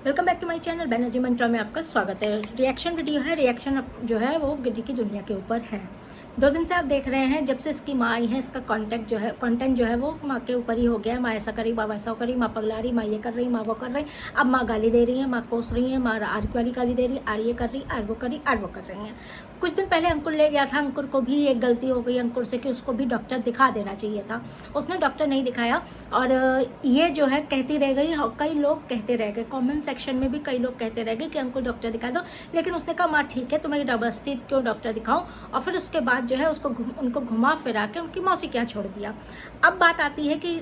Welcome back to my channel Banerjee Mantra में आपका स्वागत है। रिएक्शन वीडियो है। रिएक्शन जो है वो गिद्दी की दुनिया के ऊपर है। 2 दिन से आप देख रहे हैं, जब से इसकी माँ आई है, इसका कंटेंट जो है वो माँ के ऊपर ही हो गया है। माँ ऐसा करी, माँ वैसा करी, माँ पगला रही, माँ ये कर रही, माँ वो कर रही। अब माँ गाली दे रही है, माँ कोस रही है, माँ आर वाली गाली दे रही, आर ये कर रही, आर वो कर रही, आर वो कर रही है। कुछ दिन पहले अंकुर ले गया था, अंकुर को भी एक गलती हो गई अंकुर से कि उसको भी डॉक्टर दिखा देना चाहिए था। उसने डॉक्टर नहीं दिखाया और ये जो है कहती रह गई। कई लोग कहते रह गए, कमेंट सेक्शन में भी कई लोग कहते रह गए कि अंकुर डॉक्टर दिखा दो। लेकिन उसने कहा माँ ठीक है, तुम्हें जबरदस्ती क्यों डॉक्टर दिखाऊं। और फिर उसके बाद जो है उनको घुमा फिरा के उनकी मौसी क्या छोड़ दिया। अब बात आती है कि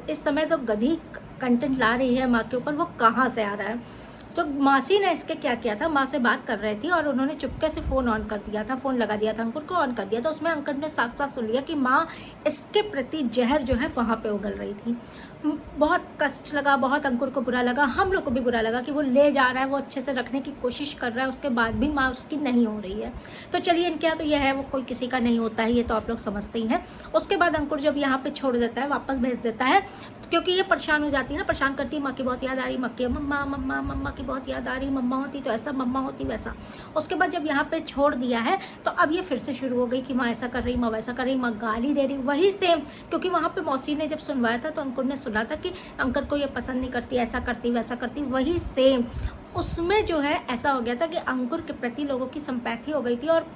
इस समय तो गधी कंटेंट ला रही है माँ के ऊपर, वो कहाँ से आ रहा है। तो मासी ने इसके क्या किया था, माँ से बात कर रही थी और उन्होंने चुपके से फ़ोन ऑन कर दिया था, फ़ोन लगा दिया था, अंकुर को ऑन कर दिया। तो उसमें अंकुर ने साफ साफ सुन लिया कि माँ इसके प्रति जहर जो है वहाँ पे उगल रही थी। बहुत कष्ट लगा, बहुत अंकुर को बुरा लगा, हम लोग को भी बुरा लगा कि वो ले जा रहा है, वो अच्छे से रखने की कोशिश कर रहा है, उसके बाद भी माँ उसकी नहीं हो रही है। तो चलिए इनके यहाँ तो यह है, वो कोई किसी का नहीं होता है, ये तो आप लोग समझते ही हैं। उसके बाद अंकुर जब यहाँ पे छोड़ देता है, वापस भेज देता है, क्योंकि ये परेशान हो जाती है ना, परेशान करती है, माँ की बहुत याद आ रही, माँ की मम्मा मम्मा मम्मा की बहुत याद आ रही, मम्मा होती तो ऐसा, मम्मा होती वैसा। उसके बाद जब यहाँ पे छोड़ दिया है तो अब ये फिर से शुरू हो गई कि माँ ऐसा कर रही, माँ वैसा कर रही, माँ गाली दे रही, वही सेम। क्योंकि वहाँ पे मौसी ने जब सुनवाया था तो अंकुर ने सुना था कि अंकुर को ये पसंद नहीं करती, ऐसा करती वैसा करती, वही सेम। उसमें जो है ऐसा हो गया था कि अंकुर के प्रति लोगों की सिंपैथी हो गई थी और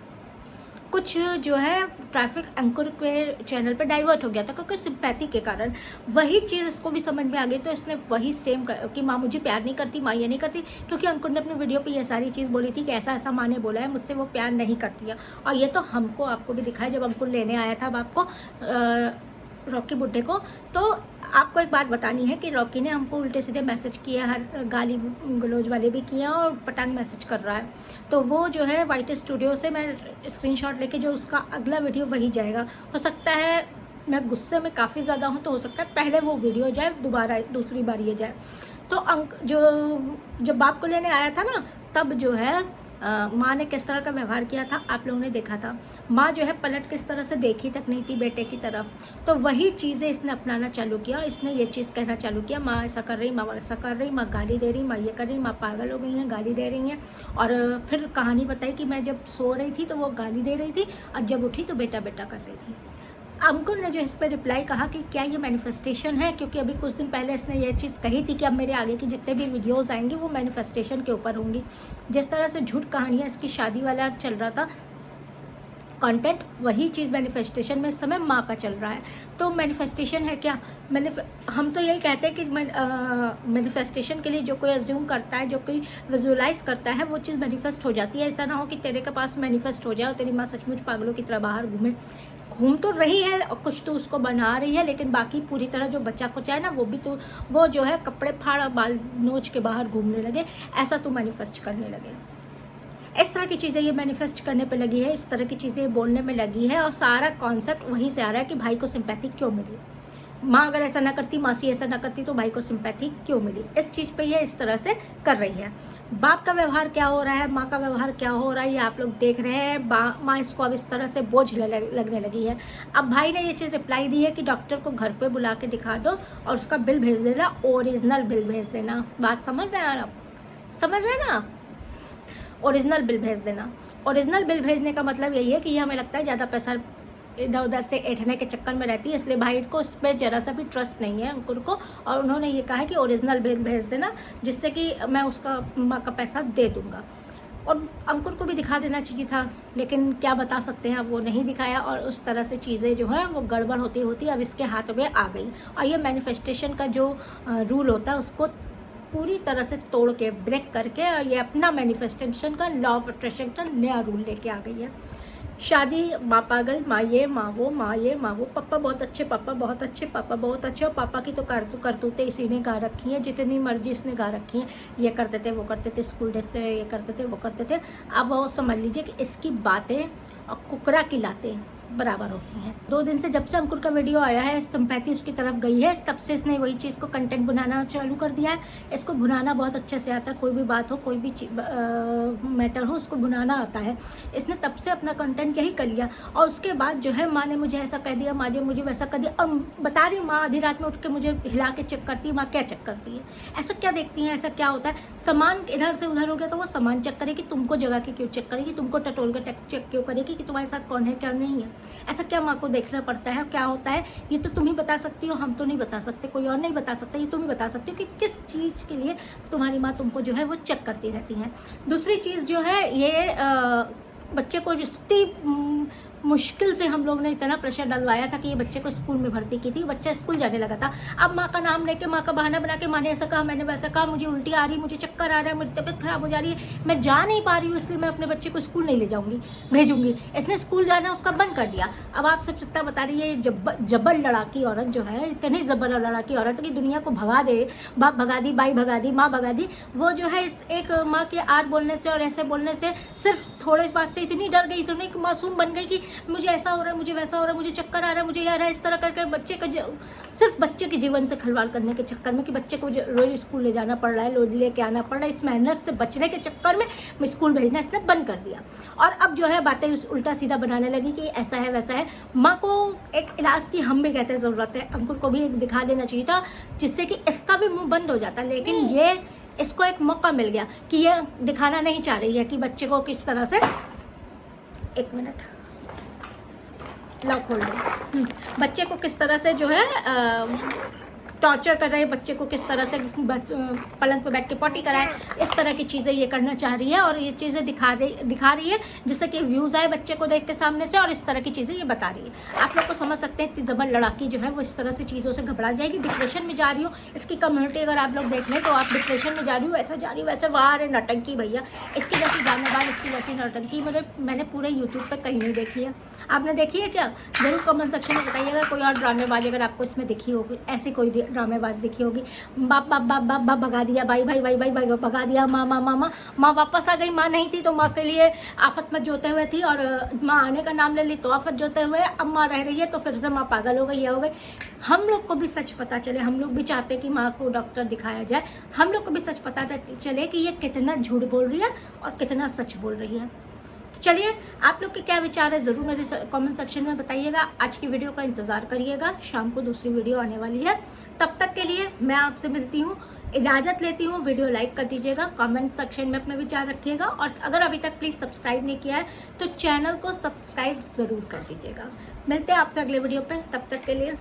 कुछ जो है ट्रैफिक अंकुर के चैनल पे डाइवर्ट हो गया था क्योंकि सिंपैथी के कारण। वही चीज़ इसको भी समझ में आ गई, तो इसने वही सेम कि माँ मुझे प्यार नहीं करती, माँ ये नहीं करती, क्योंकि अंकुर ने अपनी वीडियो पे ये सारी चीज़ बोली थी कि ऐसा ऐसा माँ ने बोला है, मुझसे वो प्यार नहीं करती है। और ये तो हमको आपको भी दिखाया जब अंकुर लेने आया था बाप को, रॉकी बुड्ढे को। तो आपको एक बात बतानी है कि रॉकी ने हमको उल्टे सीधे मैसेज किए, हर गाली गलौज वाले भी किए और पटांग मैसेज कर रहा है। तो वो जो है वाइट स्टूडियो से मैं स्क्रीनशॉट लेके जो उसका अगला वीडियो वही जाएगा। हो सकता है मैं गुस्से में काफ़ी ज़्यादा हूँ, तो हो सकता है पहले वो वीडियो जाए, दोबारा दूसरी बार ये जाए। तो जब बाप को लेने आया था ना, तब जो है माँ ने किस तरह का व्यवहार किया था आप लोगों ने देखा था। माँ जो है पलट किस तरह से देखी तक नहीं थी बेटे की तरफ। तो वही चीज़ें इसने अपनाना चालू किया। इसने ये चीज़ कहना चालू किया, माँ ऐसा कर रही, माँ वैसा कर रही, माँ गाली दे रही, माँ ये कर रही, माँ पागल हो गई हैं, गाली दे रही हैं। और फिर कहानी बताई कि मैं जब सो रही थी तो वो गाली दे रही थी और जब उठी तो बेटा बेटा कर रही थी। अंकुर ने जो इस पर रिप्लाई कहा कि क्या ये मैनिफेस्टेशन है, क्योंकि अभी कुछ दिन पहले इसने ये चीज़ कही थी कि अब मेरे आगे की जितने भी वीडियोस आएंगी वो मैनिफेस्टेशन के ऊपर होंगी। जिस तरह से झूठ कहानियाँ इसकी शादी वाला चल रहा था कंटेंट, वही चीज़ मैनिफेस्टेशन में इस समय माँ का चल रहा है। तो मैनिफेस्टेशन है क्या? हम तो यही कहते हैं कि मैनिफेस्टेशन के लिए जो कोई अज्यूम करता है, जो कोई विजुअलाइज करता है, वो चीज़ मैनिफेस्ट हो जाती है। ऐसा ना हो कि तेरे के पास मैनिफेस्ट हो जाए और तेरी माँ सचमुच पागलों की तरह बाहर घूम तो रही है और कुछ तो उसको बना रही है, लेकिन बाकी पूरी तरह जो बच्चा कुछ है ना, वो भी तो वो जो है कपड़े फाड़ और बाल नोच के बाहर घूमने लगे, ऐसा तो मैनिफेस्ट करने लगे। इस तरह की चीज़ें ये मैनिफेस्ट करने पे लगी है, इस तरह की चीज़ें बोलने में लगी है और सारा कॉन्सेप्ट वहीं से आ रहा है कि भाई को सिंपैथी क्यों मिली। माँ अगर ऐसा ना करती, मासी ऐसा ना करती तो भाई को सिंपैथी क्यों मिली, इस चीज़ पे ये इस तरह से कर रही है। बाप का व्यवहार क्या हो रहा है, माँ का व्यवहार क्या हो रहा है, ये आप लोग देख रहे हैं। माँ इसको अब इस तरह से बोझ लगने लगी है। अब भाई ने ये चीज़ रिप्लाई दी है कि डॉक्टर को घर पे बुला के दिखा दो और उसका बिल भेज देना, ओरिजिनल बिल भेज देना। बात समझ रहे हैं आप? समझ रहे हैं ना? ओरिजिनल बिल भेज देना। ओरिजिनल बिल भेजने का मतलब यही है कि ये हमें लगता है ज़्यादा पैसा इधर उधर से ऐंठने के चक्कर में रहती है, इसलिए भाई को उस पर ज़रा सा भी ट्रस्ट नहीं है अंकुर को। और उन्होंने ये कहा है कि ओरिजिनल बिल भेज देना, जिससे कि मैं उसका माँ का पैसा दे दूँगा। और अंकुर को भी दिखा देना चाहिए था, लेकिन क्या बता सकते हैं, अब वो नहीं दिखाया और उस तरह से चीज़ें जो हैं वो गड़बड़ होती होती अब इसके हाथ में आ गई। और ये मैनिफेस्टेशन का जो रूल होता है उसको पूरी तरह से तोड़ के ब्रेक करके और ये अपना मैनिफेस्टेशन का लॉ ऑफ अट्रैक्शन का नया रूल लेके आ गई है। शादी, माँ पागल, माँ ये माँ वो, माँ ये माँ वो, पापा बहुत अच्छे, पापा बहुत अच्छे, पापा बहुत अच्छे। और पापा की तो करतूतें इसी ने गा रखी हैं, जितनी मर्जी इसने गा रखी हैं। ये करते थे, वो करते थे, स्कूल ड्रेस से ये करते थे, वो करते थे। अब वो समझ लीजिए कि इसकी बातें और कुकरा की लातें बराबर होती हैं। 2 दिन से जब से अंकुर का वीडियो आया है, सिंपैथी उसकी तरफ गई है, तब से इसने वही चीज़ को कंटेंट बनाना चालू कर दिया है। इसको भुनाना बहुत अच्छे से आता है, कोई भी बात हो, कोई भी मैटर हो, उसको भुनाना आता है। इसने तब से अपना कंटेंट यही कर लिया। और उसके बाद जो है माँ ने मुझे ऐसा कह दिया, माँ ने मुझे वैसा कर दिया। और बता रही माँ आधी रात में उठ के मुझे हिला के चेक करती है। माँ क्या चेक करती है? ऐसा क्या देखती है? ऐसा क्या होता है? सामान इधर से उधर हो गया तो वो सामान चेक करेगी, तुमको जगह के क्यों चेक करेगी? तुमको टटोल के चेक क्यों करेगी कि तुम्हारे साथ कौन है क्या नहीं है? ऐसा क्या माँ को देखना पड़ता है? क्या होता है ये तो तुम ही बता सकती हो, हम तो नहीं बता सकते, कोई और नहीं बता सकता। ये तुम ही बता सकती हो कि किस चीज़ के लिए तुम्हारी माँ तुमको जो है वो चेक करती रहती हैं। दूसरी चीज़ जो है ये बच्चे को जितनी मुश्किल से हम लोग ने इतना प्रेशर डलवाया था कि ये बच्चे को स्कूल में भर्ती की थी, बच्चा स्कूल जाने लगा था। अब माँ का नाम लेके, माँ का बहाना बना के, माँ ने ऐसा कहा, मैंने वैसा कहा, मुझे उल्टी आ रही, मुझे चक्कर आ रहा है, मेरी तबीयत खराब हो जा रही है, मैं जा नहीं पा रही हूँ, इसलिए मैं अपने बच्चे को स्कूल नहीं ले जाऊँगी, भेजूँगी। इसने स्कूल जाना उसका बंद कर दिया। अब आप सब सत्ता बता रही है ये जबर लड़ाकी औरत जो है, इतनी जबर लड़ाकी औरत कि दुनिया को भगा दे, बाप भगा दी, बाई भगा दी, माँ भगा दी। वो जो है एक माँ के आर बोलने से और ऐसे बोलने से, सिर्फ थोड़े बात से इतनी डर गई, इतनी मासूम बन गई कि मुझे ऐसा हो रहा है, मुझे वैसा हो रहा है, मुझे चक्कर आ रहा है, मुझे यार है, इस तरह करके बच्चे को सिर्फ बच्चे के जीवन से खिलवाड़ करने के चक्कर में कि बच्चे को रोज स्कूल ले जाना पड़ रहा है, रोज लेके आना पड़ रहा है, इस मेहनत से बचने के चक्कर में स्कूल भेजना इसने बंद कर दिया। और अब जो है बातें उल्टा सीधा बनाने लगी कि ऐसा है वैसा है। माँ को एक इलाज की हम भी कहते हैं ज़रूरत है, अंकुर को भी दिखा देना चाहिए था जिससे कि इसका भी मुँह बंद हो जाता। लेकिन ये इसको एक मौका मिल गया कि ये दिखाना नहीं चाह रही है कि बच्चे को किस तरह से, एक मिनट लॉक खोल दो, बच्चे को किस तरह से जो है टॉर्चर कर रहे हैं, बच्चे को किस तरह से पलंग पे बैठ के पॉटी कराए, इस तरह की चीज़ें ये करना चाह रही है। और ये चीज़ें दिखा रही है जिससे कि व्यूज़ आए बच्चे को देख के सामने से, और इस तरह की चीज़ें ये बता रही है। आप लोग को समझ सकते हैं इतनी जबर लड़ाकी जो है वो इस तरह से चीज़ों से घबरा जाएगी। डिप्रेशन में जा रही हो, इसकी कम्युनिटी अगर आप लोग देख लें तो आप डिप्रेशन में जा रही हो, ऐसा जा रही हो वैसे, वाह रे नटंकी भैया, इसकी जैसी जानेबाज, इसकी जैसी नटंकी मैंने पूरे यूट्यूब पर कहीं नहीं देखी है। आपने देखी है क्या? जरूर कमेंट सेक्शन में बताइएगा कोई और ड्रामेबाज अगर आपको इसमें दिखी होगी, ऐसी कोई ड्रामेबाज दिखी होगी। बाप बाप बाप बाप बाप भगा दिया, भाई भाई भाई भाई भाई भगा दिया, माँ माँ माँ माँ माँ वापस आ गई। माँ नहीं थी तो माँ के लिए आफत में जोते हुए थी, और माँ आने का नाम ले ली तो आफत जोते हुए। अब माँ रह रही है तो फिर से माँ पागल हो गई, ये हो गई। हम लोग को भी सच पता चले, हम लोग भी चाहते कि माँ को डॉक्टर दिखाया जाए, हम लोग को भी सच पता चले कि ये कितना झूठ बोल रही है और कितना सच बोल रही है। चलिए आप लोग के क्या विचार है ज़रूर मेरे कमेंट सेक्शन में बताइएगा। आज की वीडियो का इंतज़ार करिएगा, शाम को दूसरी वीडियो आने वाली है। तब तक के लिए मैं आपसे मिलती हूँ, इजाज़त लेती हूँ। वीडियो लाइक कर दीजिएगा, कमेंट सेक्शन में अपने विचार रखिएगा, और अगर अभी तक प्लीज़ सब्सक्राइब नहीं किया है तो चैनल को सब्सक्राइब ज़रूर कर दीजिएगा। मिलते हैं आपसे अगले वीडियो पे, तब तक के लिए